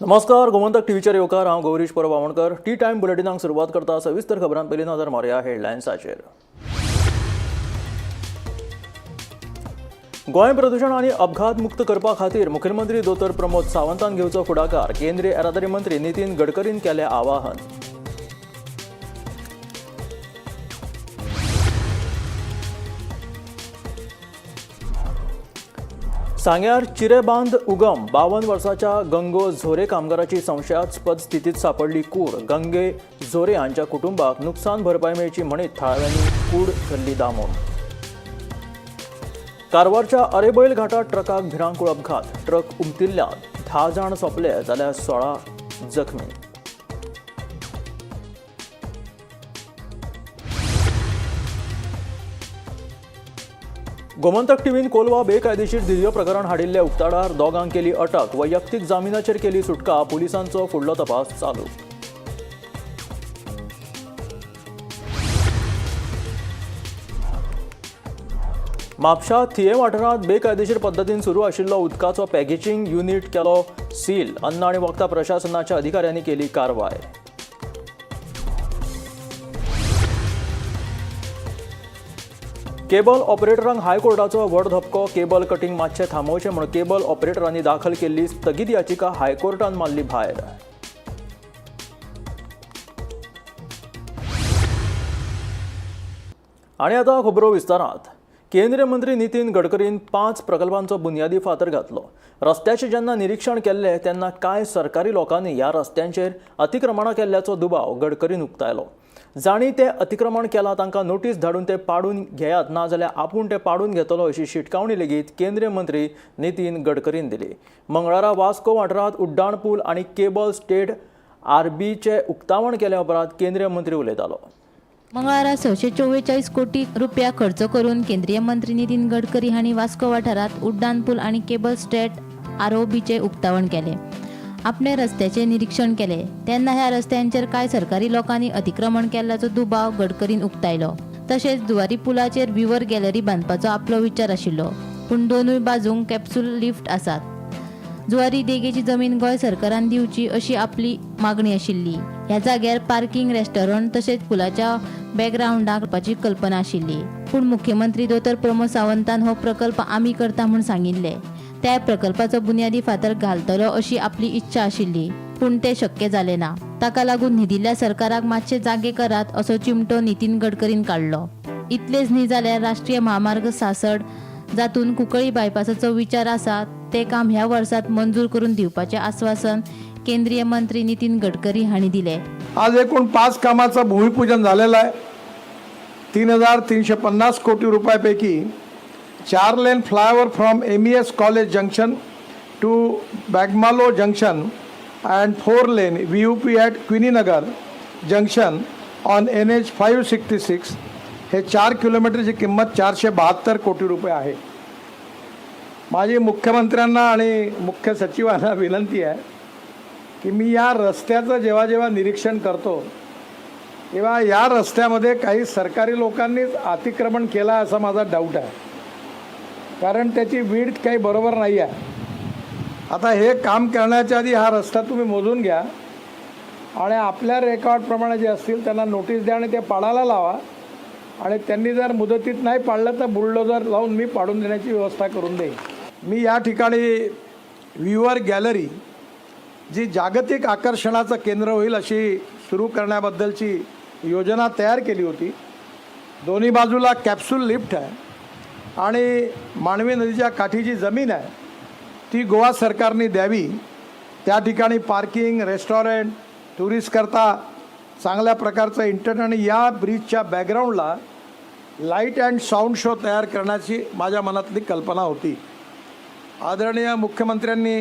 नमस्कार, गोमंतक टीव्हीचेर येवकार। हांव गौरीश परब आमोणकर। टी टाइम बुलेटिनाक सुरवात करता। सविस्तर खबरांत पयलीं नजर मारया हेडलायन्साचेर। गोंय प्रदूषण आनी अपघात मुक्त करपा खातीर मुखेलमंत्री दोतोर प्रमोद सावंतान घेवचो फुडाकार। केंद्रीय येरादारी मंत्री नितीन गडकरीन केलें आवाहन। सांग्यार चिरेबांद उगम 52 वर्साच्या गंगो झोरे कामगाराची संशयास्पद स्थितीत सापडली कूड। गंगे झोरे हांच्या कुटुंबाक नुकसान भरपाई मेळची म्हणीत थळाव्यांनी कूड धरली दामून। कारवारच्या अरेबैल घाटात ट्रकाक भिरांकूळ अपघात। ट्रक उमतिल्ल्यान 10 जाण सोंपले जाल्यार 16 जखमी। गोमंतक टीव्हीन कोलवा बेकायदेशीर दिल्यो प्रकरण हाडिल्ले उक्ताडार दोगांक केली अटक। वैयक्तीक जामिनाचेर केली सुटका। पुलिसांचो फुडलो तपास चालू। म्हापशा थिये वाठारांत बेकायदेशीर पद्दतीन सुरू आशिल्लो उदकाचो पॅकेजिंग युनिट केलो सील। अन्न आनी वखदां प्रशासनाच्या अधिकाऱ्यांनी केली कारवाय। केबल ऑपरेटरांक हायकोर्टाचो व्हड धपको। केबल कटिंग मातशें थांबोवचें म्हूण केबल ऑपरेटरांनी दाखल केल्ली स्थगीत याचिका हायकोर्टान मारली भायर। आनी आतां खबरो विस्तारांत। केंद्रीय मंत्री नितीन गडकरीन 5 प्रकल्पांचो बुनयादी फातर घातलो। रस्त्याचें जेन्ना निरीक्षण केल्लें तेन्ना कांय सरकारी लोकांनी ह्या रस्त्यांचेर अतिक्रमणां केल्ल्याचो दुबाव गडकरीन उक्तायलो। जाणी ते अतिक्रमण केलां तांकां नोटीस धाडून ते पाडून घेयात, नाजाल्यार आपूण ते पाडून घेतलो अशी शिटकावणी लेगीत केंद्रीय मंत्री नितीन गडकरीन दिली। मंगळारा वास्को वाठारांत उड्डाण पूल आनी केबल स्टेट आरबीचे उक्तावण केल्या उपरांत केंद्रीय मंत्री उलयतालो। मंगळारा 644 कोटी रुपया खर्च करून केंद्रीय मंत्री नितीन गडकरी हांणी वास्को वाठारांत उड्डाण पूल आनी केबल स्टेट आरओबीचे उक्तावण केले। आपणे रस्त्याचे निरीक्षण केले तेन्ना ह्या रस्त्यांचेर कांय सरकारी लोकांनी अतिक्रमण केल्ल्याचो दुबाव गडकरीन उक्तायलो। तशेंच जुवारी पुलाचेर विवर गॅलरी बांदपाचो आपलो विचार आशिल्लो, पूण दोनूय बाजूंक कॅप्सूल लिफ्ट आसात। जुवारी देगेची जमीन गोंय सरकारान दिवची अशी आपली मागणी आशिल्ली। ह्या जाग्यार पार्किंग, रेस्टॉरंट तशेंच पुलाच्या बॅकग्राउंडाक करपाची कल्पना आशिल्ली, पूण मुख्यमंत्री दोतोर प्रमोद सावंतान हो प्रकल्प आमी करता म्हूण सांगिल्ले। त्या प्रकल्पाचो बुनयादी फातर घालतलो अशी आपली इच्छा आशिल्ली, पूण ते शक्य जालें ना। ताका लागून न्हिदिल्ल्या सरकाराक मातशे जागे करात असो चिमटो नितीन गडकरीन काडलो। इतलेच न्ही जाल्यार राष्ट्रीय महामार्ग 66 जातून कुंकळी बायपासाचो विचार आसा ते काम ह्या वर्सात मंजूर करून दिवपाचे आश्वासन केंद्रीय मंत्री नितीन गडकरी हांणी दिले। आज एकूण 5 कामाचं भूमिपूजन झालेलं आहे। 3,350 कोटी रुपयापैकी 4 lane flyover from MES college junction to Bogmalo junction and 4 lane VUP at Queeninagar junction on NH 566 हे 4 किलोमीटरची किंमत 472 कोटी रुपये आहे। माझी मुख्यमंत्र्यांना आणि मुख्य सचिवांना विनंती आहे की मी या रस्त्याचं जेव्हा निरीक्षण करतो तेव्हा या रस्त्यामध्ये काही सरकारी लोकांनीच अतिक्रमण केलं असा माझा डाऊट आहे, कारण त्याची विड्थ काही बरोबर नाही आहे। आता हे काम करण्याच्या आधी हा रस्ता तुम्ही मोजून घ्या आणि आपल्या रेकॉर्डप्रमाणे जे असतील त्यांना नोटीस द्या आणि ते पाडायला लावा, आणि त्यांनी जर मुदतीत नाही पाडलं तर बुलडोजर लावून मी पाडून देण्याची व्यवस्था करून देईन। मी या ठिकाणी व्ह्यूअर गॅलरी जी जागतिक आकर्षणाचं केंद्र होईल अशी सुरू करण्याबद्दलची योजना तयार केली होती। दोन्ही बाजूला कॅप्सूल लिफ्ट आहे आणि मांडवी नदीच्या काठी जी जमीन आहे ती गोवा सरकारने द्यावी। त्या ठिकाणी पार्किंग, रेस्टॉरंट, टुरिस्टकरता चांगल्या प्रकारचं इंटरनेट आणि या ब्रिजच्या बॅकग्राऊंडला लाईट अँड साऊंड शो तयार करण्याची माझ्या मनातली कल्पना होती। आदरणीय मुख्यमंत्र्यांनी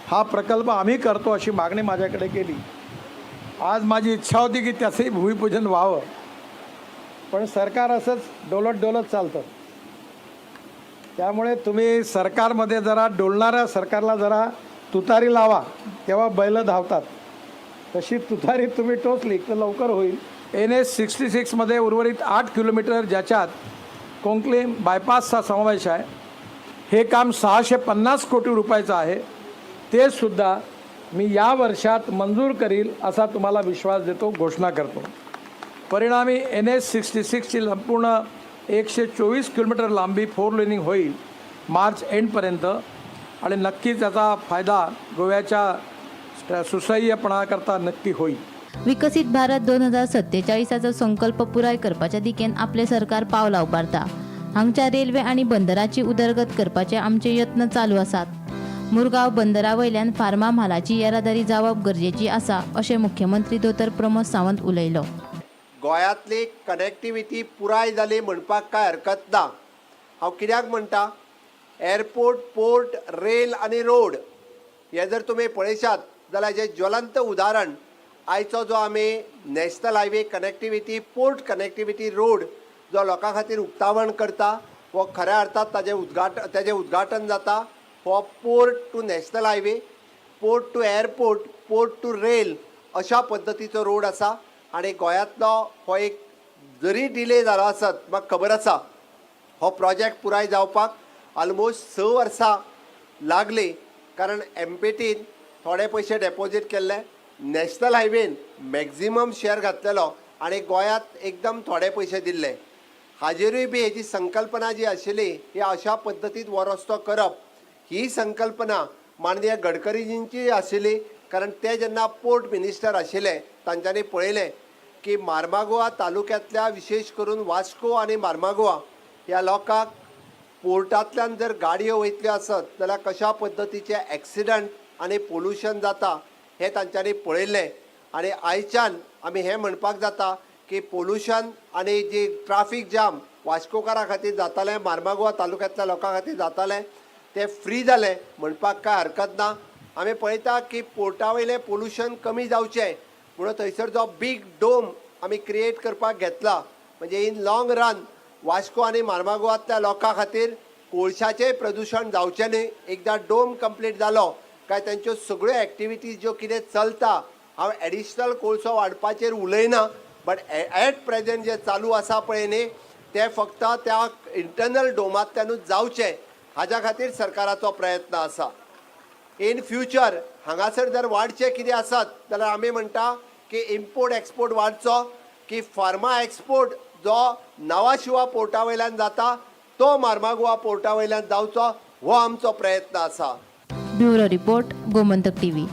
हा प्रकल्प आम्ही करतो अशी मागणी माझ्याकडे केली। आज माझी इच्छा होती की त्याचंही भूमिपूजन व्हावं, पण सरकार असंच डोलत चालतं। त्यामुळे तुम्ही सरकारमध्ये जरा डोलणाऱ्या सरकारला जरा तुतारी लावा, तेव्हा बैल धावतात। तशी तुतारी तुम्ही टोचली तर लवकर होईल। NH 66मध्ये उर्वरित 8 किलोमीटर ज्याच्यात कोंकलीम बायपासचा समावेश आहे, हे काम 650 कोटी रुपयाचं आहे। ते सुद्धा मी या वर्षात मंजूर करील असा तुम्हाला विश्वास देतो, घोषणा करतो. परिणामी NH-66ची संपूर्ण 124 किलोमीटर लांबी 4 लेनिंग होईल मार्च एंडपर्यंत आणि नक्कीच त्याचा फायदा गोव्याच्या सुसह्यपणाकरता नक्की होईल. विकसित भारत 2047चो संकल्प पुराय करपाच्या दिकेन आपले सरकार पावलां उबारता. हांगच्या रेल्वे आनी बंदराची उदरगत करपाचे आमचे यत्न चालू आसात. मुरगांव बंदरा वयल्यान फार्मा म्हालाची येरादारी जावप गरजेची आसा अशें मुख्यमंत्री दोतर प्रमोद सावंत उलयलो. गोंयांतली कनेक्टिविटी पुराय जाली म्हणपाक काय हरकत ना. हांव कित्याक म्हणटा, एअरपोर्ट, पोर्ट, रेल आनी रोड हे जर तुमी पळयशात जाल्यार हेजें ज्वलंत उदाहरण आयचो जो आमी national highway connectivity, port connectivity road जो लोकां खातीर उक्तावण करता, हो खऱ्या अर्थात ताजें उद्घाटन जाता. हो port to national highway, port to airport, port to rail अशा पद्दतीचो रोड आसा. आनी गोंयांतलो हो एक जरी डिले जालो आसत, म्हाका खबर आसा हो प्रोजेक्ट पुराय जावपाक ऑलमोस्ट 6 वर्सां लागली. कारण एमपीटीन थोडे पयशे डेपॉझीट केल्ले, नॅशनल हायवेन मॅक्झिमम शेअर घातलेलो आनी गोंयांत एकदम थोडे पयशे दिल्ले. हाजेरूय बी हेजी संकल्पना जी आशिल्ली ही अशा पद्दतीन हो रस्तो करप, ही संकल्पना माननीय गडकरीजींची आशिल्ली. कारण ते जेन्ना पोर्ट मिनिस्टर आशिल्ले तांच्यांनी पळयलें की मार्मागोवा तालुक्यांतल्या विशेश करून वास्को आनी मार्मागोवा ह्या लोकांक पोर्टांतल्यान जर गाडयो वयतल्यो आसत जाल्यार कशा पद्दतीचे एक्सिडंट आनी पोल्युशन जाता हें तांच्यांनी पळयल्लें. आनी आयच्यान आमी हें म्हणपाक जाता की पोल्युशन आनी जी ट्राफीक जाम वास्कोकारां खातीर जातालें, मार्मागोवा तालुक्यांतल्या लोकां खातीर जातालें, तें फ्री जालें म्हणपाक काय हरकत ना. आमी पळयता की पोर्टा वयलें पोल्युशन कमी जावचें म्हणून थंयसर जो बीग डोम आमी क्रिएट करपाक घेतला, म्हणजे इन लॉंग रन वास्को आनी मार्मागोवांतल्या लोकां खातीर कोळशाचें प्रदूशण जावचें न्ही. एकदां डोम कंप्लीट जालो काय तांच्यो सगळ्यो एक्टिविटीज ज्यो कितें चलता, हांव एडिशनल कोळसो वाडपाचेर उलयना, बट एट प्रेजेंट जे चालू आसा पळय न्ही तें फक्त त्या इंटरनल डोमांतल्यानूच जावचें हाज्या खातीर सरकाराचो प्रयत्न आसा. इन फ्युचर हांगासर जर वाडचें कितें आसत जाल्यार आमी म्हणटा की इम्पोर्ट एक्सपोर्ट वाडचो, की फार्मा एक्सपोर्ट जो नावा शिवा पोर्टा वयल्यान जाता तो मार्मागोवा पोर्टा वयल्यान जावचो, हो आमचो प्रयत्न आसा. Bureau report, Gomantak TV.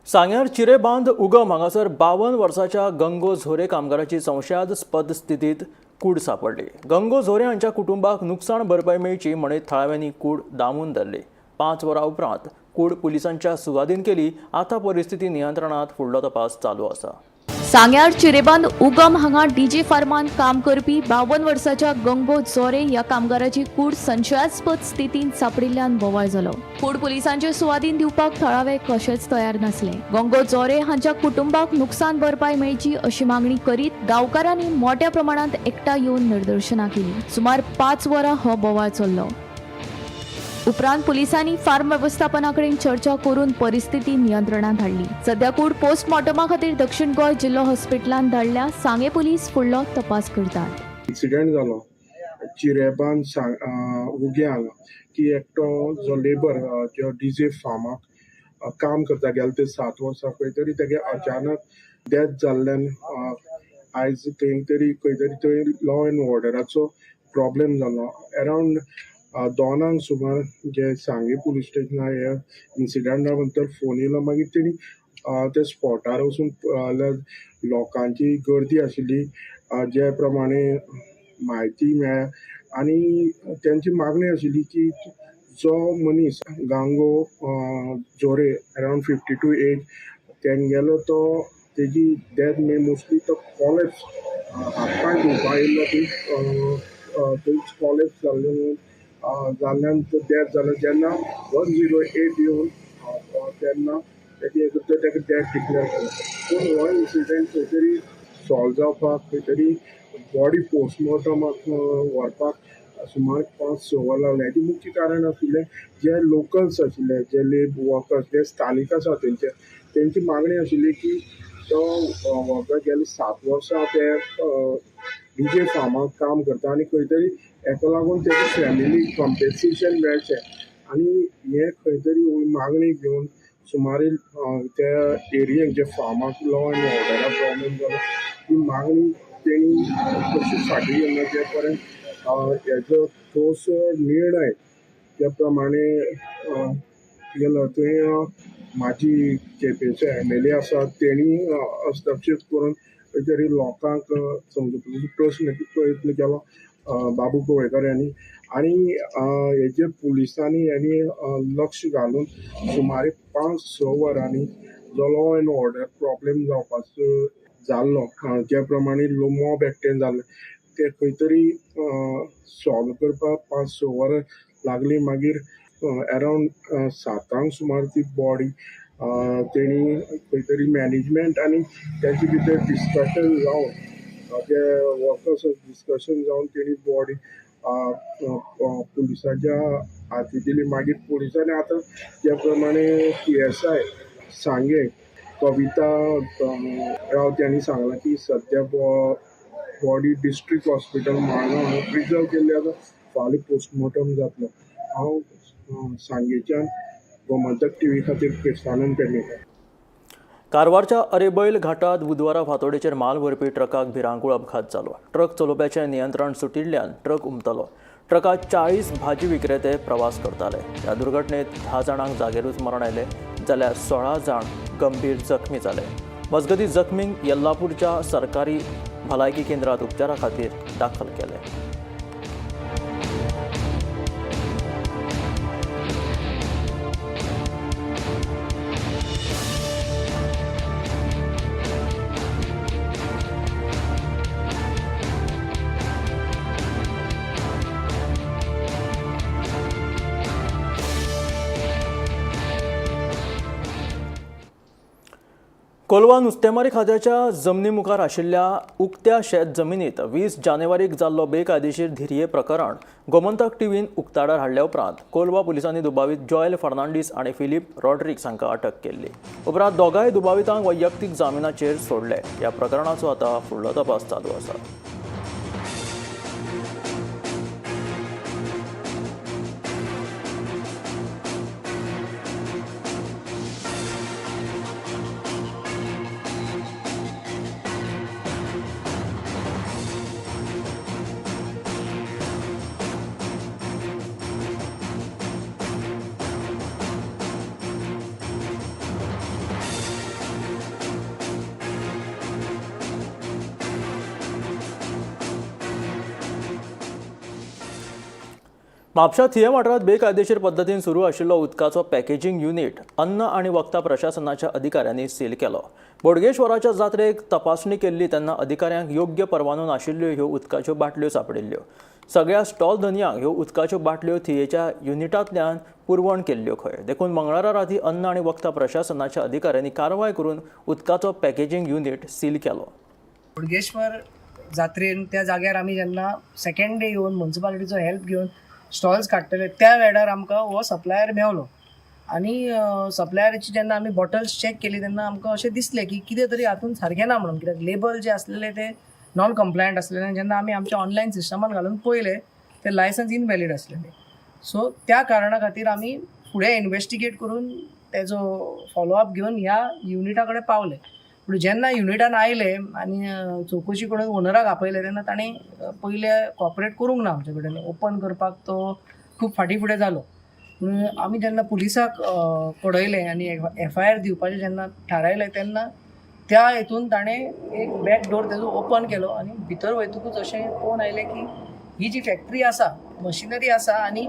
सांग्यार चिरेबांद उगम हांगासर 52 वर्साच्या गंगो झोरे कामगाराची संशयास्पद स्थितीत कूड सापडली. गंगो झोरे हांच्या कुटुंबाक नुकसाण भरपाई मेळची म्हणून थळाव्यांनी कूड दामून धरली. 5 वरां उपरांत कूड पुलिसांच्या सुवाधीन केली. आतां परिस्थिती नियंत्रणात, फुडलो तपास चालू आसा. सांग्यार चिरेबांद उगम हांगा डीजे फार्मान काम करपी 52 वर्साच्या गंगो जोरे ह्या कामगाराची कूड संशयास्पद स्थितीत सापडिल्ल्यान बोवाळ जालो. कूड पुलिसांचे सुवाधीन दिवपाक थळावे कशेच तयार नासले. गंगो जोरे हांच्या कुटुंबाक नुकसाण भरपाई मेळची अशी मागणी करीत गांवकारांनी मोठ्या प्रमाणात एकठांय येवन निदर्शनां केली. सुमार 5 वरां हो बोवाळ चल्लो. उपरांत पुलिसांनी फार्म वेवस्थापना कडेन चर्चा करून परिस्थिती नियंत्रणात हाडली. सध्या कूड पोस्टमॉर्टमा खातीर दक्षिण गोंय जिल्लो हॉस्पिटलांत धाडल्या. सांगे पुलीस फुडलो तपास करतात. इन्सिडेंट जालो चिरेबान उग्यांक की एकटो जो लेबर जो डीजे फार्माक काम करता गेले ते 7 वर्सां खंय तरी तेगे अचानक डेथ जाल्ल्यान आयज खंय तरी थंय लॉ एंड ऑर्डराचो प्रॉब्लेम जालो. अरावंड 2 सुमार जे सांगे पुलीस स्टेशनार हे इन्सिडंटा नंतर फोन येयलो. मागीर तेणी ते स्पॉटार वचून पळयल्यार लोकांची गर्दी आशिल्ली जे प्रमाणे म्हायती मेळ्ळ्या आनी तेंची मागणी आशिल्ली की जो मनीस गांगो जोरे अरावंड 52 एज तेंगेलो तो तेजी डेथ मे मोस्टली तो कॉलेप्स हातपाय धुवपा येयल्लो थंयच कॉलेप्स जाल्लो जाल्ल्यान डेथ जालो. जेन्ना 108 येवन तेन्ना तेका डेथ डिक्लेअर केलो. पूण हो इन्सिडंट खंय तरी सॉल्व जावपाक खंय तरी बॉडी पोस्टमॉर्टमाक व्हरपाक सुमार 5-6 वरां लागले. हेजें मुख्य कारण आशिल्लें जे लोकल्स आशिल्ले, जे लेब वर्कर्स, जे स्थानीक आसा तेंची मागणी आशिल्ली की तो वर्कर गेले 7 वर्सां ते डीजे फार्माक काम करता आनी खंय तरी हेका लागून तेजी फॅमिली कॉम्पेन्सेशन मेळचें आनी हे खंय तरी मागणी घेवन सुमारे त्या एरियेक जे फार्माक लॉ एंड ऑर्डरा प्रॉब्लेम जालो ती मागणी तेणी कशी फाटी घेवना जे पर्यंत हेजो ठोस निर्णय त्या प्रमाणे केलो. थंय माझी केपेंचे MLA आसा तेणी हस्तक्षेप करून खंय तरी लोकांक समजुपाचो प्रयत्न केलो बाबू गोवेकर यांनी. आणि हेजे पुलिसांनी यांनी लक्ष घालून सुमारे 5-6 वरांनी जो लॉ एंड ऑर्डर प्रॉब्लेम जावपाचो जाल्लो ज्या प्रमाणे मॉब एकटें जाल्लें ते खंय तरी सॉल्व करपाक 5-6 वरां लागली. मागीर अरावंड 7 सुमार ती बॉडी तेणी खंय तरी मॅनेजमेंट आनी तेचे भितर डिस्कशन जावन ते वर्कर्स डिस्कशन जावन तेणी बॉडी पुलिसाच्या हाती दिली. मागीर पुलिसांनी आतां ज्या प्रमाणे PSI सांगे कविता रावत यांनी सांगलां की सध्या body district hospital Madgaon preserve केल्ली आसा. फाल्यां पोस्टमॉर्टम जातलो. हांव सांगेच्यान गोमंतक TV खातीर कृष्णानंद पेडणेकर. कारवारच्या अरेबैल घाटात बुधवारा फांतोडेचेर माल व्हरपी ट्रकाक भिरांकूळ अपघात जालो. ट्रक चलोवप्याचें नियंत्रण सुटिल्ल्यान ट्रक उमटलो. ट्रकात 40 भाजी विक्रेते प्रवास करताले. ह्या दुर्घटनेत 10 जाणांक जागेरूच मरण आयलें जाल्यार 16 जाण गंभीर जखमी जाले. मजगतीं जखमींक येल्लापूरच्या सरकारी भलायकी केंद्रात उपचारा खातीर दाखल केले. कोलवा नुस्तेमारी खात्याच्या जमनी मुखार आशिल्ल्या उक्त्या शेत जमिनीत 20 जानेवारीक जाल्लो बेकायदेशीर धिरये प्रकरण गोमंतक टीव्हीन उक्ताडार हाडल्या उपरांत कोलवा पुलिसांनी दुबावीत जॉयल फर्नांडीस आणि फिलिप रॉड्रिग्स हांकां अटक केल्ली. उपरांत दोगांय दुबावितांक वैयक्तीक जामिनाचेर सोडले. ह्या प्रकरणाचो आतां फुडलो तपास चालू आसा. म्हापशा थियम वाठारांत बेकायदेशीर पद्दतीन सुरू आशिल्लो उदकाचो पॅकेजिंग युनिट अन्न आनी वखदां प्रशासनाच्या अधिकाऱ्यांनी सील केलो. बोडगेश्वराच्या जात्रेक तपासणी केल्ली तेन्ना अधिकाऱ्यांक योग्य परवानो नाशिल्ल्यो ह्यो उदकाच्यो बाटल्यो सापडिल्ल्यो. सगळ्या स्टॉल धन्यांक ह्यो उदकाच्यो बाटल्यो थियेच्या युनिटांतल्यान पुरवण केल्ल्यो खंय. देखून मंगळारा राती अन्न आनी वखदां प्रशासनाच्या अधिकाऱ्यांनी कारवाय करून उदकाचो पॅकेजिंग युनिट सील केलो. बोडगेश्वर जात्रेन त्या जाग्यार आमी जेन्ना सेकंड डे येवन म्युन्सिपालिटीचो हेल्प घेवन स्टॉल्स काडटले त्या वेळार आमकां हो सप्लायर मेवलो. आनी सप्लायराची जेन्ना आमी बॉटल्स चॅक केली तेन्ना आमकां अशें दिसलें की कितें तरी हातूंत सारकें ना म्हणून. कित्याक लेबल जे आसलेले ते नॉन कंप्लायंट आसलेले आनी जेन्ना आमी आमच्या ऑनलायन सिस्टमान घालून पळयले ते लायसन्स इनवॅलीड आसलेले. सो त्या कारणां खातीर आमी फुडें इन्वेस्टिगेट करून तेजो फॉलोअप घेवन ह्या युनिटा कडेन पावले. पूण जेन्ना युनिटान आयले आनी चवकशी करून ओनराक आपयले तेन्ना ताणें पयले कॉपरेट करूंक ना आमचे कडेन. ओपन करपाक तो खूब फाटीं फुडें जालो. पूण आमी जेन्ना पुलिसाक कळयलें आनी FIR दिवपाचें जेन्ना थारायलें तेन्ना त्या हितून ताणें एक बॅक डोर तेजो ओपन केलो आनी भितर वयतकूच अशें पळोवन आयलें की ही जी फॅक्टरी आसा मशिनरी आसा आनी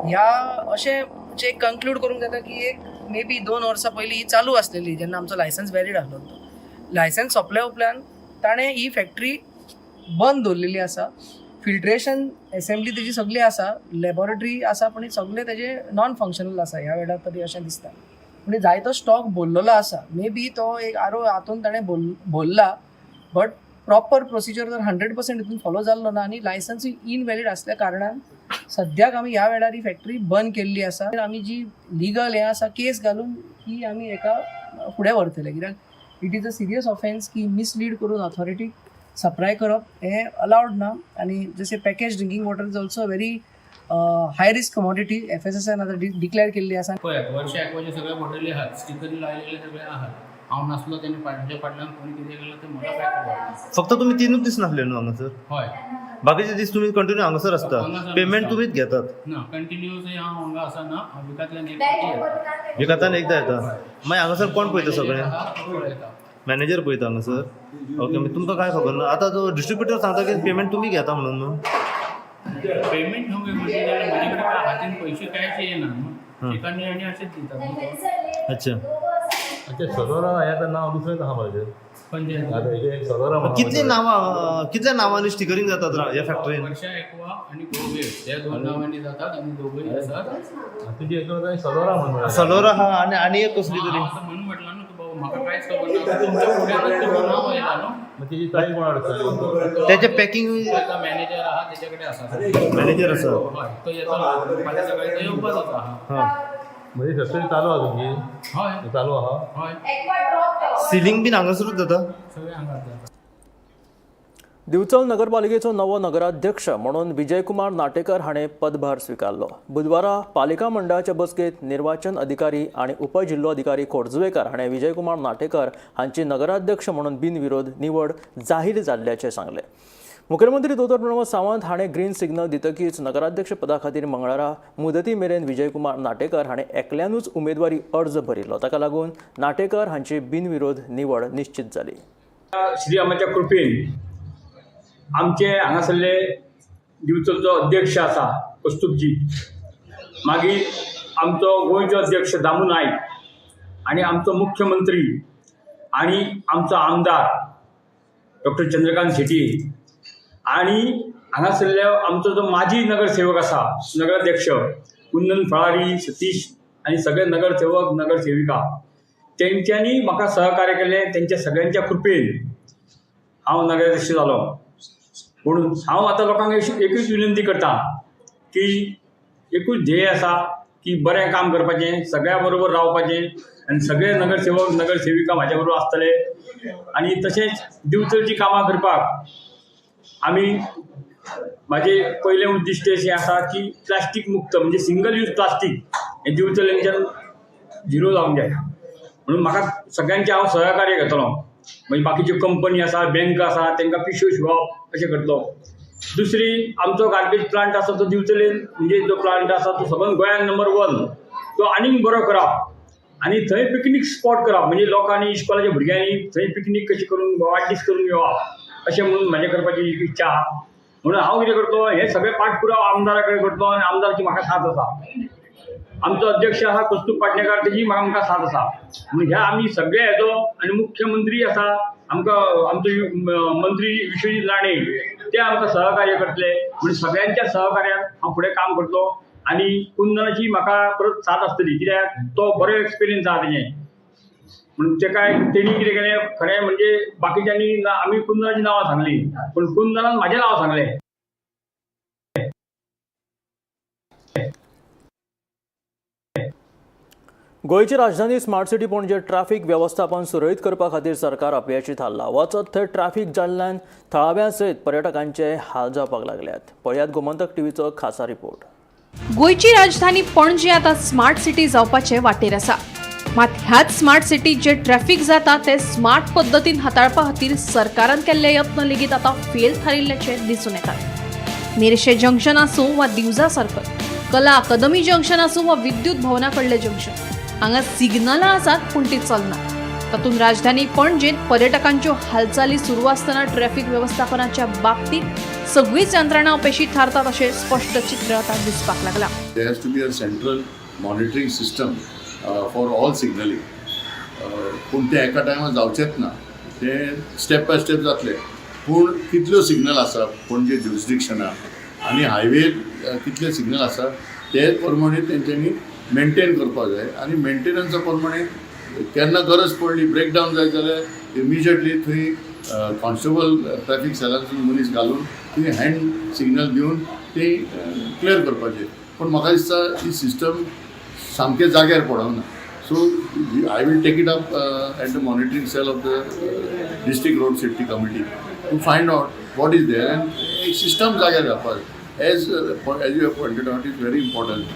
ह्या अशें जे कंक्लूड करूंक जाता की एक मे बी 2 वर्सां पयलीं ही चालू आसलेली जेन्ना आमचो लायसन्स वॅलीड आसलो. लायसन्स सोंपल्या उपरांत ताणें ही फॅक्टरी बंद दवरलेली आसा. फिल्ट्रेशन एसेंब्ली तेजी सगळी आसा, लॅबॉरेटरी आसा, पूण सगळें तेजें नॉन फंक्शनल आसा ह्या वेळार तरी अशें दिसता. म्हणजे जायतो स्टॉक भरलेलो आसा. मे बी तो एक हातून ताणें भरला बट प्रॉपर प्रोसिजर जर 100% हितून फॉलो जाल्लो ना आनी लायसन्सूय इनवॅलीड आसल्या कारणान सद्याक आमी ह्या वेळार ही फॅक्टरी बंद केल्ली आसा. आमी जी लिगल हें आसा केस घालून ही आमी एका फुडें व्हरतले. कित्याक it is a serious offence की मिसलीड करून ऑथॉरिटीक सप्लाय करप हें अलावड ना. आनी जशें package drinking water is also very high risk commodity FSSAन आता डिक्लेअर केल्ली आसा. पळयात वर्षा एकवाचे सगळे बॉटली आहात, स्टिकरी लायलेले सगळे आहात. हांव नासलो तेणी फाटल्या फाटल्यान कोणी कितें केलें तें म्हाका पॅक. फक्त तुम्ही 3 दीस नासले न्हू हांगासर? हय बाकीचे दीस तुम्ही कंटिन्यू हांगासर असता, पेमेंट तुम्हीच घेतात? ना कंटिन्यूअसली हांव हांगा आसना, हांव विकांतल्यान एक फावटी येता. विकातान एकदा येता. मागीर हांगासर कोण पळयता सगळें? पळयता. मॅनेजर पळयता हांगासर? ओके, मागीर तुमकां काय खबर ना? आतां जो डिस्ट्रिब्युटर सांगता की पेमेंट तुमी घेता म्हणून न्हू? पेमेंट न्हू म्हणजे जाल्यार म्हजे कडेन काय हातीन पयशे कांयच येना न्हू, एकानी आनी अशेंच दितात न्हू. अच्छा. सरोरा ह्याचं नाव दुसरेंच आहा माझे. म्हणजे आता एक सरोरा म्हणून कितली नांवां, कितल्या नांवांनी स्टिकरींग जातात ह्या फॅक्टरीन? वर्षा एकवा आनी गोवेर ह्या 2 नांवांनी जातात आनी दोगूय आसात. तुझी एक सरोरा म्हणून सलोरा हा आणि एक कसली तरी. असं म्हणून म्हटलं ना की बाबा म्हाका कांयच खबर ना, तुमच्या फुड्यानच तुमचं नांव येता न्हू. मग तिची तारीख कोण अडचण त्याचे पॅकिंग मॅनेजर आहा तेच्या कडेन आसा. मॅनेजर आसा. हय तो येतलो फाल्यां सकाळी तो येवपाचो आहा. हां. म्हणजे फॅक्टरी चालू आहा तुमची? हय चालू आहा. हय सिलिंग बीन हांगासरूच जाता? सगळे हांगाच जाता. दिवचल नगरपालिकेचो नवो नगराध्यक्ष म्हणून विजयकुमार नाटेकर हाणें पदभार स्विकारलो. बुधवारा पालिका मंडळाच्या बसकेत निर्वाचन अधिकारी आणि उपजिल्लोधिकारी खोर्जवेकर हाणें विजयकुमार नाटेकर हांची नगराध्यक्ष म्हणून बिनविरोध निवड जाहीर जाल्ल्याचें सांगलें. मुखेलमंत्री दोतोर प्रमोद सावंत हाणें ग्रीन सिग्नल दितकीच नगराध्यक्ष पदा खातीर मंगळारा मुदती मेरेन विजयकुमार नाटेकर हाणें एकल्यानूच उमेदवारी अर्ज भरिल्लो. ताका लागून नाटेकर हांची बिनविरोध निवड निश्चित जाली. श्रीरामाच्या कृपेन आमचे हांगासरले दिवचलचो अध्यक्ष आसा कस्तुबजी, मागीर आमचो गोंयचो अध्यक्ष दामू नायक आनी आमचो मुख्यमंत्री आनी आमचो आमदार डॉक्टर चंद्रकांत शेट्टी आनी हांगासरले आमचो जो माजी नगरसेवक आसा नगराध्यक्ष कुंदन फळारी, सतीश आनी सगळे नगरसेवक नगरसेविका तेंच्यांनी म्हाका सहकार्य केलें. तेंच्या सगळ्यांच्या कृपेन हांव नगराध्यक्ष जालो. म्हणून हांव आतां लोकांक एकूच विनंती करता की एकूच ध्येय आसा की बरें काम करपाचें, सगळ्या बरोबर रावपाचें आनी सगळे नगरसेवक नगरसेविका म्हाज्या बरोबर आसतले. आनी तशेंच दिवचलची कामां करपाक आमी म्हाजें पयलें उद्दिश्ट अशें आसा की प्लास्टीक मुक्त म्हणजे सिंगल यूज प्लास्टीक हें दिवचल हेंच्यान झिरो जावंक जाय. म्हणून म्हाका सगळ्यांचें हांव सहकार्य घेतलो. म्हणजे बाकीच्यो कंपनी आसा, बँक आसा, तांकां पिशव्यो शिवप अशें करतलो. दुसरी आमचो गार्बेज प्लांट आसा तो दिवचलेन म्हणजे जो प्लांट आसा तो सगळ्यान गोंयांत नंबर 1 तो आनीक बरो करप आनी थंय पिकनीक स्पॉट करप. म्हणजे लोकांनी इस्कॉलाच्या भुरग्यांनी थंय पिकनीक कशी करून वाडदीस करून येवप अशें म्हणून म्हाजें करपाची एक इच्छा आहा. म्हणून हांव कितें करतलो, हे सगळे पाठपुराव आमदारा कडेन करतलो आनी आमदाराची म्हाका साथ आसा. आमचो अध्यक्ष आहा कस्तूर पाटणेकार, तेजी म्हाका साथ आसा. म्हणून ह्या आमी सगळे हेजो आनी मुख्यमंत्री आसा आमकां आमचो मंत्री विश्वजीत राणे ते आमकां सहकार्य करतले. म्हणून सगळ्यांच्या सहकार्यान हांव फुडें काम करतलो. आनी कुंदनाची म्हाका परत साथ आसतली, कित्याक तो बरो एक्सपिरियन्स आहा तेजें. म्हणून तेका तेणी कितें केलें खरें म्हणजे बाकीच्यांनी आमी कुंदनाची नांवां सांगलीं पूण कुंदनान म्हाजें नांव सांगलें. गोंयची राजधानी स्मार्ट सिटी पणजे ट्रॅफिक वेवस्थापन सुरळीत करपा खातीर सरकार अपयशी थारला. वचत थंय ट्रॅफिक जाल्ल्यान थळाव्यां सयत पर्यटकांचे हाल जावपाक लागल्यात. पळयात गोमंतक टीव्हीचो खासा रिपोर्ट. गोंयची राजधानी पणजी आतां स्मार्ट सिटी जावपाचे वाटेर आसा. मात ह्याच स्मार्ट सिटीत जे ट्रॅफिक जाता ते स्मार्ट पद्दतीन हाताळपा खातीर सरकारान केल्ले यत्न लेगीत आतां फेल थारिल्ल्याचे दिसून येतात. मेरशे जंक्शन आसूं वा दिवजा सर्कल, कला अकादमी जंक्शन आसूं वा विद्युत भवना कडले जंक्शन, हांगा सिग्नलां आसात पूण ती चलनात. तातूंत राजधानी पणजेंत पर्यटकांच्यो हालचाली सुरू आसतना ट्रॅफिक वेवस्थापनाच्या बाबतीत सगळीच यंत्रणा अपेशी थारतात अशें स्पश्ट चित्र आतां दिसपाक लागलां. There has to be a central monitoring system for all signaling. पूण ते एका टायमार जावचेच ना, ते स्टेप बाय स्टेप जातले. पूण कितल्यो सिग्नल आसा पणजे ज्युरिस्डिक्शनाक आनी हायवे कितले सिग्नल आसा ते प्रमाणे तेंच्यांनी मेंटेन करपाक जाय. आनी मेंटेनन्सा प्रमाणे केन्ना गरज पडली ब्रेकडावन जाय जाल्यार इमिजिएटली थंय कॉन्स्टेबल ट्रॅफिक सेलांसून मनीस घालून थंय हँड सिग्नल दिवन ते क्लियर करपाचें. पूण म्हाका दिसता ही सिस्टम सामकें जाग्यार पडना. So I will take it up at the monitoring cell of the district road safety committee to find out what is there and एक सिस्टम जाग्यार घालपाक जाय. as you have pointed out, is very important.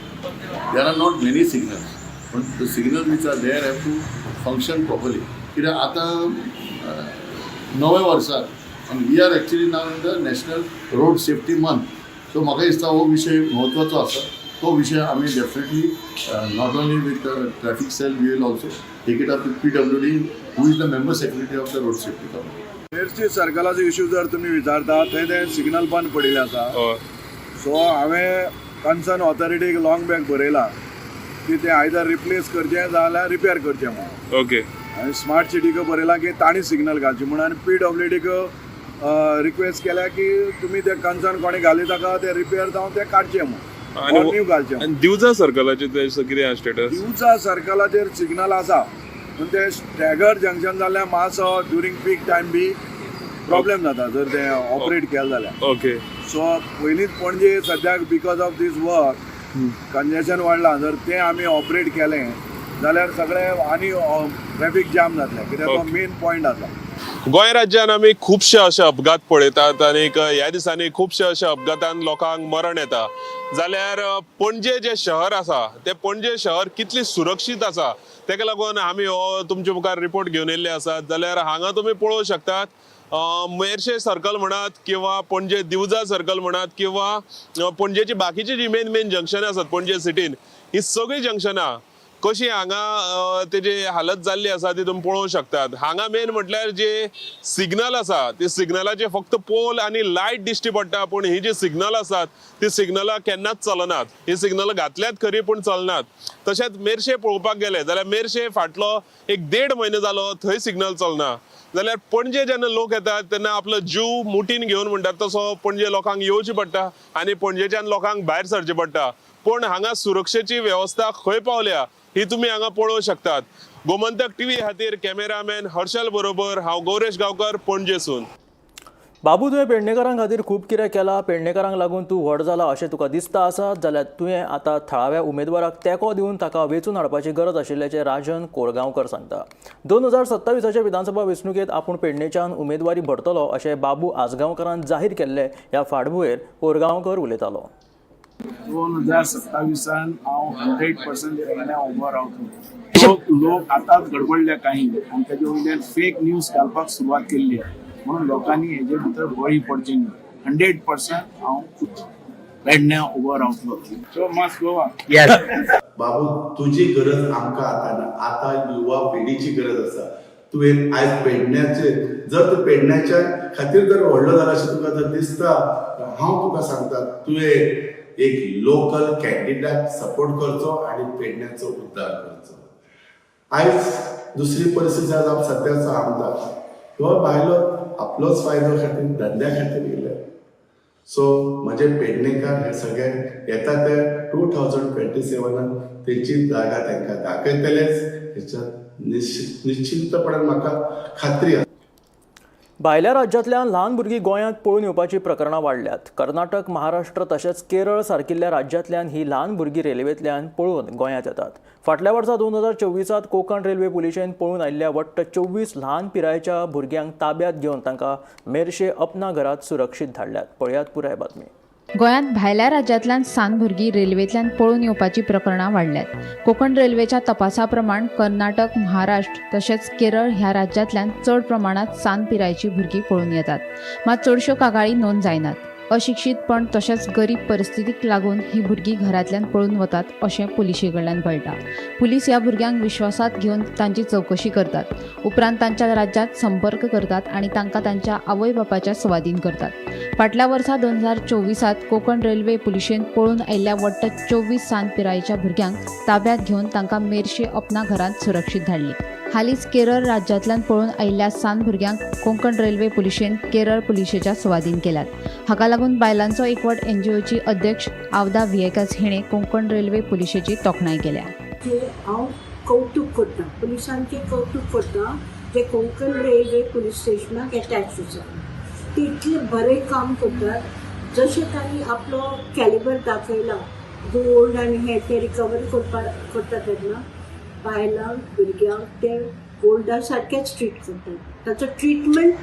There are not many signals, but the signals which are there have to function properly. कित्याक आतां नवे वर्साक and we are actually now in the National Road Safety Month. So म्हाका दिसता हो विशय म्हत्वाचो आसा. तो विशय आमी definitely not only with the traffic cell, we will also take it up with PWD, who is the member secretary of the Road Safety Committee. मिरची सर्कलाचो इश्यू जर तुमी विचारता थंय ते सिग्नल बंद पडिल्ले आसा. सो हांवें कन्सर्न ऑथॉरिटीक लॉंग बॅक बरयला की ते आयदर रिप्लेस करचें जाल्यार रिपेर करचें म्हणून. ओके. आनी स्मार्ट सिटीक बरयला की तांणी सिग्नल घालची म्हणून आनी PWDक रिक्वेस्ट केल्या की तुमी ते कन्सर्न कोणी घाली ताका ते रिपेर जावन ते काडचे म्हणून न्यू घालचे. दिवजा सर्कलाचे कितें आसा स्टेटस? दिवजा सर्कलाचेर सिग्नल आसा पूण ते स्टॅगर जंक्शन जाल्यार मातसो ड्युरींग पीक टायम बी प्रॉब्लेम जाता जर ते ऑपरेट केलें जाल्यार. ओके. सो पयलींच पणजे सद्याक because of this work congestion वाडलां जर तें आमी ऑपरेट केलें जाल्यार सगळें आनी ट्रॅफीक जाम जातलें कित्याक तो मेन पॉयंट आसा. गोंय राज्यात आमी खुबशे अशे अपघात पळयतात आनी ह्या दिसांनी खुबशे अशे अपघातान लोकांक मरण येता. जाल्यार पणजे जे शहर आसा ते पणजे शहर कितली सुरक्षीत आसा तेका लागून आमी हो तुमचे मुखार रिपोर्ट घेवन येयल्ले आसात. जाल्यार हांगा तुमी पळोवंक शकतात मेर्शे सर्कल म्हणत किंवा पणजे दिवजा सर्कल म्हणत किंवा पणजेची बाकीची जी मेन जंक्शनां आसात पणजे सिटीन ही सगळी जंक्शनां कशी हांगा तेजी हालत जाल्ली आसा ती तुमी पळोवंक शकतात. हांगा मेन म्हटल्यार जे सिग्नल आसा ती सिग्नलाचे फक्त पोल आनी लायट दिश्टी पडटा पूण ही जी सिग्नल आसात ती सिग्नलां केन्नाच चलनात. ही सिग्नल घातल्यात खरी पूण चलनात. तशेंच मेर्शे पळोवपाक गेले जाल्यार मेर्शे फाटलो 1.5 म्हयनो जालो थंय सिग्नल चलना. जाल्यार पणजे जेन्ना लोक येतात तेन्ना आपलो जीव मुठीन घेवन म्हणटात तसो पणजे लोकांक येवची पडटा आनी पणजेच्यान लोकांक भायर सरचें पडटा. पूण हांगा सुरक्षेची वेवस्था खंय पावल्या ही तुम्ही हांगा पळोवंक शकतात. गोमंतक टीव्ही खातीर कॅमेरामॅन हर्षल बरोबर हांव गौरेश गांवकर पणजेसून. बाबू तुवें पेडणेकारां खातीर खूब कितें केलां. पेडणेकारांक लागून तूं व्हड जाला अशें तुका दिसता आसत जाल्यार तुवें आतां थळाव्या उमेदवाराक तेंको दिवन ताका वेंचून हाडपाची गरज आशिल्ल्याचें राजन कोरगांवकर सांगता. 2027 विधानसभा वेंचणुकेंत आपूण पेडणेच्यान उमेदवारी भरतलो अशें बाबू आजगांवकारान जाहीर केल्ले. ह्या फाटभुंयेर कोरगांवकर उलयतालो. 2027 हांव 100% पेडण्या उबो रावतलो. लोक आतांच गडबडल्या काही आनी तेजे वयल्यान फेक न्यूज घालपाक सुरवात केल्ली म्हणून लोकांनी हेजे भितर बळी पडचे न्ही. 100% हांव पेडण्या उबो रावतलो. सो मास गोवा. बाबू तुजी गरज आमकां आतां ना. आतां युवा पिढीची गरज आसा. तुवें आयज पेडण्याचे जर तूं पेडण्याच्या खातीर जर व्हडलो जाला अशें तुका जर दिसता हांव तुका सांगता तुवें एक लोकल कॅन्डिडेट सपोर्ट करचो आणि पेडण्याचो उद्धार करचो. आयज दुसरी परिस्थिती आसा सद्याचो आमदार हो भायलो आपलोच फायदो खातीर धंद्या खातीर येयले. सो म्हजे पेडणेकार हे सगळे येता ते 2027 तेची जागा तांकां दाखयतलेच हेच्यात निश्चितपणान म्हाका खात्री आसा. भायल्या राज्यांतल्यान ल्हान भुरगीं गोंयांत पळून येवपाची प्रकरणां वाडल्यात. कर्नाटक, महाराष्ट्र तशेंच केरळ सारकिल्ल्या राज्यांतल्यान ही ल्हान भुरगीं रेल्वेंतल्यान पळून गोंयांत येतात. फाटल्या वर्सा 2024 कोंकण रेल्वे पुलिशेन पळून आयिल्ल्या वट्ट 24 ल्हान पिरायेच्या भुरग्यांक ताब्यात घेवन तांकां मेर्शे अपना घरात सुरक्षीत धाडल्यात. पळयात पुराय बातमी. गोंयांत भायल्या राज्यांतल्यान सान भुरगीं रेल्वेंतल्यान पळून येवपाची प्रकरणां वाडल्यात. कोंकण रेल्वेच्या तपासा प्रमाण कर्नाटक, महाराष्ट्र तशेंच केरळ ह्या राज्यांतल्यान चड प्रमाणात सान पिरायेची भुरगीं पळून येतात. मात चडश्यो कागाळी नोंद जायनात. अशिक्षीतपण तशेंच गरीब परिस्थितीक लागून ही भुरगीं घरांतल्यान पळून वतात अशें पुलिशे कडल्यान कळटा. पुलीस ह्या भुरग्यांक विश्वासात घेवन तांची चवकशी करतात. उपरांत तांच्या राज्यांत संपर्क करतात आनी तांकां तांच्या आवय बापाच्या सुवादीन करतात. फाटल्या वर्सा 2024 कोंकण रेल्वे पुलिशेन पळून आयिल्ल्या वट्ट 24 सान पिरायेच्या भुरग्यांक ताब्यात घेवन तांकां मेर्शे अपना घरांत सुरक्षीत धाडली. हालींच केरळ राज्यांतल्यान पळून आयिल्ल्या सान भुरग्यांक कोंकण रेल्वे पुलिशेन केरळ पुलिशेच्या सुवादीन केल्यात. हाका लागून बायलांचो एकवट NGOची अध्यक्ष आवदा व्हीएकास हिणें कोंकण रेल्वे पुलिशेची तोखणाय केल्या. हांव कौतुक करता पुलिसांचें कौतुक करता जे कोंकण रेल्वे पुलीस स्टेशनाक एटॅच आसा. ते इतले बरें काम करतात. जशें तांणी आपलो कॅलिबर दाखयला गोल्ड आनी हे ते रिकवरी करता तेन्ना बायलांक भुरग्यांक ते गोल्डा सारकेच ट्रीट करतात. ताचो ट्रिटमेंट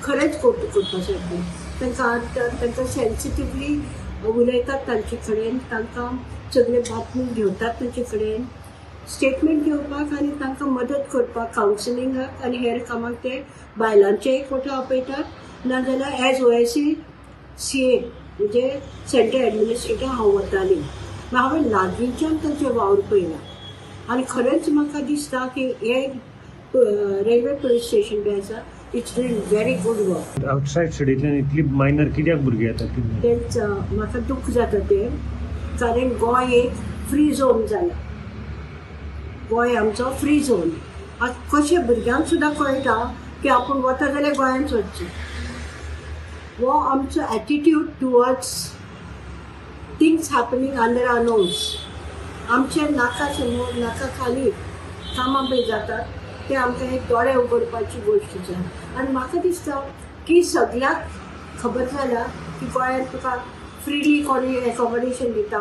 खरेंच कौतुक करपा सारकें. तांकां सेन्सिटिवली उलयतात तांचे कडेन, तांकां सगळे बातमी घेवतात तांचे कडेन, स्टेटमेंट घेवपाक आनी तांकां मदत करपाक कावन्सिलिंगाक आनी हेर कामाक ते बायलांचे एकवटां आपयतात, नाजाल्यार एज OIC CA म्हणजे सेंट्रल एडमिनिस्ट्रेटर हांव वतालीं. हांवें लागींच्यान तांचे वावर पळयला आनी खरेंच म्हाका दिसता की हे रेल्वे पुलीस स्टेशन बी आसा, it's doing very good work. Outside स्टडींतल्यान इतली मायनर कित्याक भुरगीं येतात? तेंच म्हाका दूख जाता तें, कारण गोंय एक फ्री झोन जाला. गोंय आमचो फ्री झोन. आतां कशें भुरग्यांक सुद्दां कळटा की आपूण वता जाल्यार गोंयांत वचचें. वो आमचो attitude towards things happening under our nose. आमचे नाका समोर नाका खाली कामां पळय जातात ते आमकां एक दोळे उगडपाची गोश्ट आसा. आनी म्हाका दिसता की सगळ्याक खबर जाला की गोंयांत तुका फ्रिली कोणी एकोमोडेशन दिता,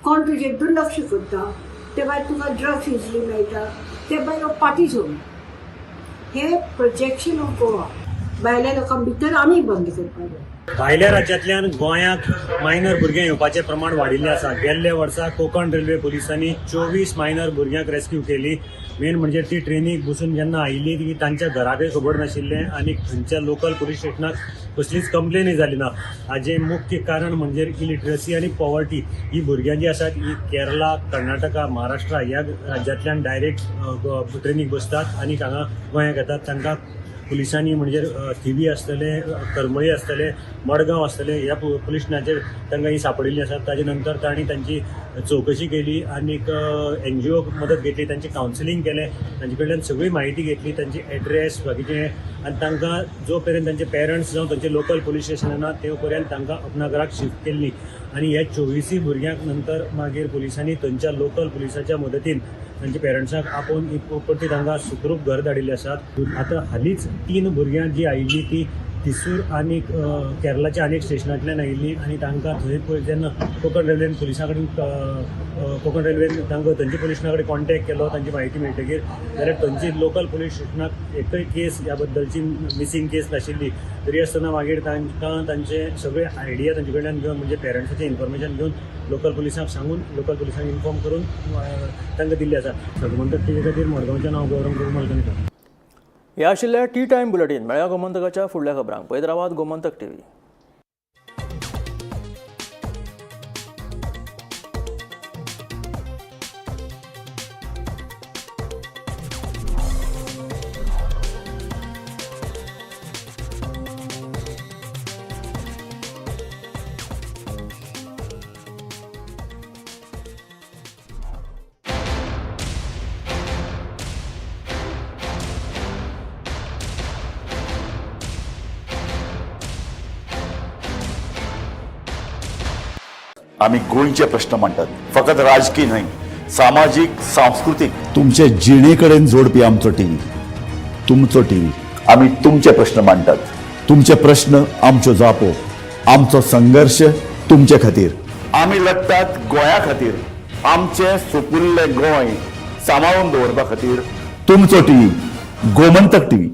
कोण तुजेर दुर्लक्ष करता, ते भायर तुका ड्रग्स इजिली मेळटा, ते भायर पार्टी झोन. हे प्रोजेक्शन ऑफ गोवा भायल्या लोकां भितर आमी बंद करपाक जाय. भायल्या राज्यांतल्यान गोंयांत मायनर भुरगे येवपाचें प्रमाण वाडिल्लें आसा. गेल्ल्या वर्सा कोंकण रेल्वे पुलिसांनी 24 मायनर भुरग्यांक रेस्क्यू केली. मेन म्हणजे ती ट्रेनीक बसून जेन्ना आयिल्ली ती तांच्या घराकय खबर नाशिल्लें आनी खंयच्या लोकल पुलीस स्टेशनाक कसलीच कंप्लेनूय जाली ना. हाजें मुख्य कारण म्हणजे इलिटरसी आनी पॉवर्टी. ही भुरग्यां जी आसात ही केरला, कर्नाटका, महाराष्ट्रा ह्या राज्यांतल्यान डायरेक्ट ट्रेनीक बसतात आनी हांगा गोंयांत येतात. तांकां पुलिसांनी म्हणजे थिवी आसतले, करमळी आसतले, मडगांव आसतले, ह्या पुलीस स्टेशनाचेर तांकां ही सांपडिल्लीं आसात. ताजे नंतर तांणी तांची चवकशी केली आनीक NGO मदत घेतली, तांचें कावन्सिलींग केलें, तांचे कडल्यान सगळी म्हायती घेतली, तांची एड्रेस बाकीचें, आनी तांकां जो पर्यंत तांचे पेरंट्स जावं तांचे लोकल पुलीस स्टेशन ना ते पर्यंत तांकां अपनागराक शिफ्ट केल्ली. आनी हे 24 भुरग्यांक नंतर मागीर पुलिसांनी थंयच्या लोकल पुलिसाच्या मदतीन तांचे पेरंट्साक आपोवन परती तांकां सुखरूप घर धाडिल्ले आसात. आतां हालींच 3 भुरग्यां जी आयिल्ली ती थिसूर आनीक केरलाच्या आनीक स्टेशनांतल्यान आयिल्ली आनी तांकां थंय जेन्ना कोंकण रेल्वेन पुलिसां कडेन कोंकण रेल्वेन तांकां थंयच्या पुलीस स्टेशना कडेन कॉन्टेक्ट केलो तांची म्हायती मेळटकीर, जाल्यार थंयची लोकल पुलीस स्टेशनाक एकय केस ह्या बद्दलची मिसींग केस नाशिल्ली. तरी आसतना मागीर तांकां तांचे सगळे आयडिया तांचे कडल्यान घेवन म्हणजे पेरंट्साचें इन्फॉर्मेशन घेवन लोकल पुलिसांक सांगून लोकल पुलिसांक इन्फॉर्म करून तांकां दिल्ली आसा. म्हणटकच तेजे खातीर मडगांवचें नांव गौरव करून मालकान. हे आशिल्ले टी टायम बुलेटीन. मेळया गोमंतकाच्या फुडल्या खबरांक. पळयत रावात गोमंतक TV. आम्ही गोंयचे प्रश्न मांडटात, फकत राजकीय न्हय, सामाजीक सांस्कृतिक. तुमचे जिणेकडेन जोडपी आमचो टीव्ही, तुमचो टीव्ही. आम्ही तुमचे प्रश्न मांडटात. तुमचे प्रश्न आमच्यो जापो, आमचो संघर्श तुमचे खातीर. आम्ही लढटात गोंया खातीर. आमचे सोपुल्ले गोंय सांबाळून दवरपा खातीर. तुमचो टीव्ही, गोमंतक TV.